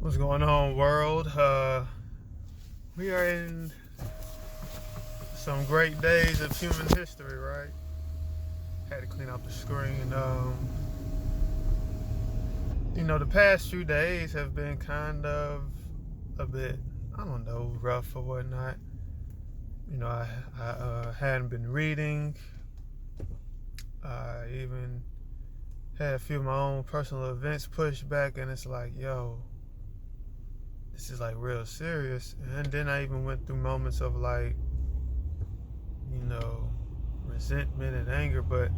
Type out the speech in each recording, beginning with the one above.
What's going on, world? We are in some great days of human history, right? Had to clean up the screen. The past few days have been kind of a bit, I don't know, rough or whatnot. I hadn't been reading. I even had a few of my own personal events pushed back, and it's like, yo, this is like real serious. And then I even went through moments of like, resentment and anger. But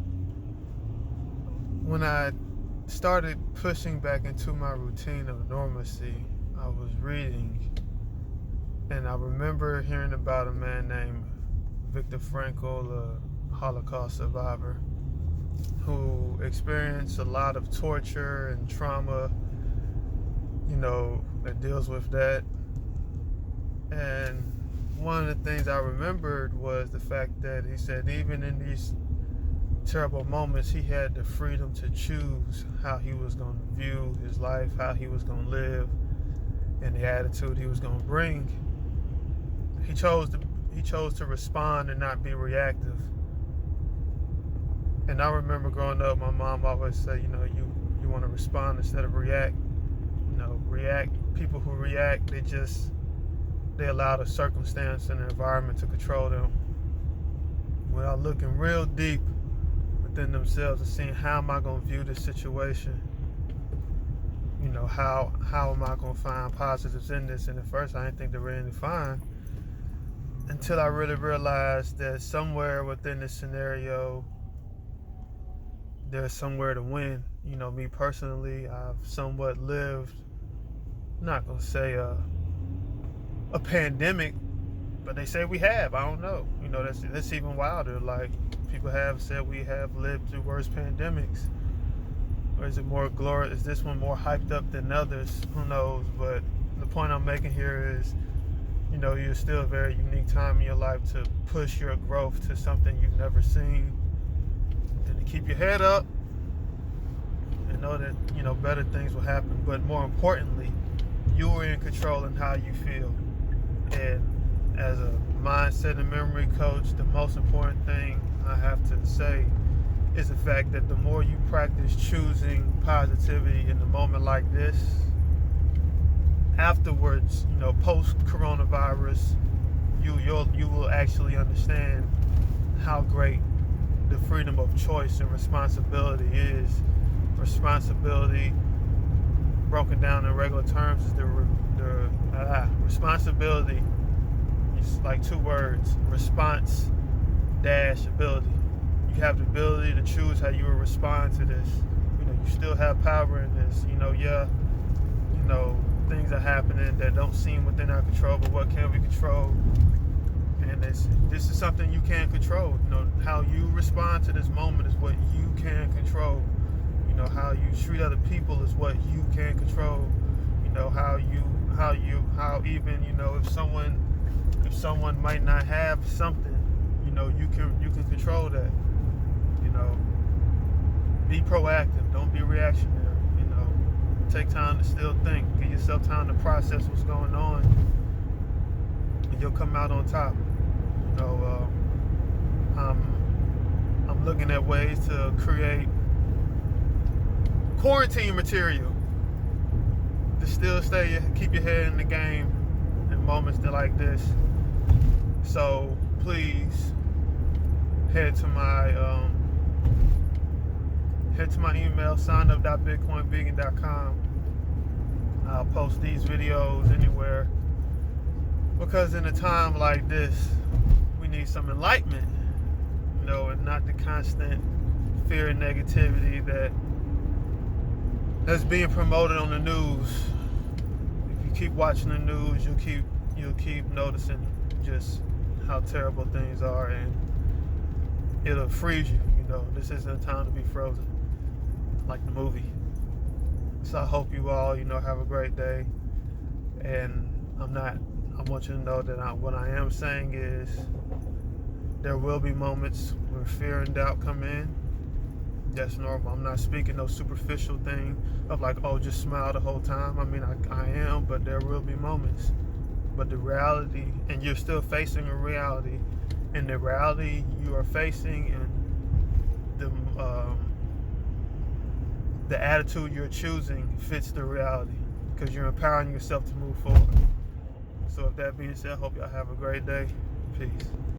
when I started pushing back into my routine of normalcy, I was reading, and I remember hearing about a man named Viktor Frankl, a Holocaust survivor, who experienced a lot of torture and trauma, that deals with that. And one of the things I remembered was the fact that he said even in these terrible moments, he had the freedom to choose how he was going to view his life, how he was going to live, and the attitude he was going to bring. He chose to respond and not be reactive. And I remember growing up, my mom always said, you want to respond instead of react. People who react, they allow the circumstance and the environment to control them without looking real deep within themselves and seeing, how am I going to view this situation? How am I going to find positives in this? And at first I didn't think there were any to find, until I really realized that somewhere within this scenario there's somewhere to win. Me personally, I've somewhat lived, I'm not gonna say a pandemic, but they say we have. I don't know. That's even wilder. Like, people have said we have lived through worse pandemics. Or is it more glorious? Is this one more hyped up than others? Who knows? But the point I'm making here is, you're still a very unique time in your life to push your growth to something you've never seen, and to keep your head up and know that, better things will happen. But more importantly, you are in control in how you feel. And as a mindset and memory coach, the most important thing I have to say is the fact that the more you practice choosing positivity in a moment like this, afterwards, post coronavirus, you will actually understand how great the freedom of choice and responsibility is. Responsibility, broken down in regular terms, is the responsibility is like two words: response dash ability. You have the ability to choose how you will respond to this. You still have power in this. Things are happening that don't seem within our control, but what can we control? And this is something you can control. How you respond to this moment is what you can control. How you treat other people is what you can control. How even if someone might not have something, you can control that. Be proactive, don't be reactionary. Take time to still think, give yourself time to process what's going on, and you'll come out on top. I'm looking at ways to create quarantine material to still keep your head in the game in moments like this. So please head to my email, signup.bitcoinvegan.com. I'll post these videos anywhere, because in a time like this, we need some enlightenment, and not the constant fear and negativity that's being promoted on the news. If you keep watching the news, you'll keep noticing just how terrible things are, and it'll freeze you. This isn't a time to be frozen, like the movie. So I hope you all, have a great day. And I want you to know that what I am saying is, there will be moments where fear and doubt come in. That's normal. I'm not speaking no superficial thing of like, oh, just smile the whole time. I mean, I am, but there will be moments. But the reality, and you're still facing a reality, and the reality you are facing and the attitude you're choosing fits the reality because you're empowering yourself to move forward. So with that being said, I hope y'all have a great day. Peace.